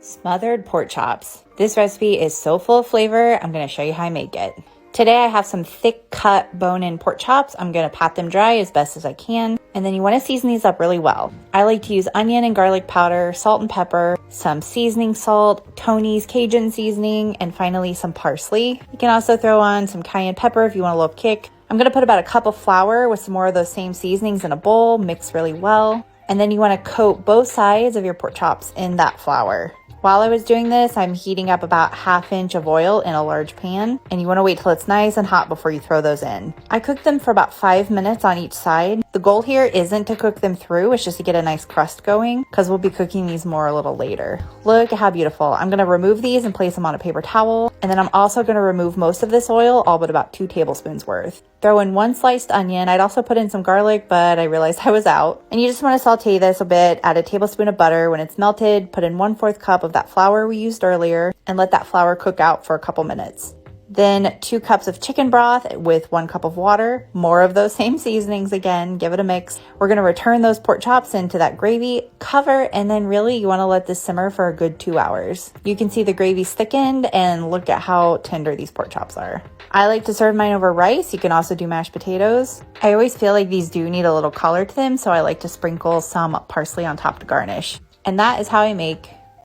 Smothered pork chops. This recipe is so full of flavor, I'm going to show you how I make it. Today I have some thick cut bone-in pork chops. I'm going to pat them dry as best as I can. And then you want to season these up really well. I like to use onion and garlic powder, salt and pepper, some seasoning salt, Tony's Cajun seasoning, and finally some parsley. You can also throw on some cayenne pepper if you want a little kick. I'm going to put about a cup of flour with some more of those same seasonings in a bowl, mix really well. And then you want to coat both sides of your pork chops in that flour. While I was doing this, I'm heating up about ½ inch of oil in a large pan, and you want to wait till it's nice and hot before you throw those in. I cooked them for about 5 minutes on each side. The goal here isn't to cook them through, it's just to get a nice crust going, because we'll be cooking these more a little later. Look at how beautiful. I'm going to remove these and place them on a paper towel, and then I'm also going to remove most of this oil, all but about 2 tablespoons worth. Throw in 1 sliced onion. I'd also put in some garlic, but I realized I was out. And you just want to saute this a bit, add a tablespoon of butter. When it's melted, put in 1/4 cup of that flour we used earlier and let that flour cook out for a couple minutes. Then 2 cups of chicken broth with 1 cup of water, more of those same seasonings again, give it a mix. We're going to return those pork chops into that gravy, cover, and then really you want to let this simmer for a good 2 hours. You can see the gravy's thickened and look at how tender these pork chops are. I like to serve mine over rice. You can also do mashed potatoes. I always feel like these do need a little color to them, so I like to sprinkle some parsley on top to garnish. And that is how I make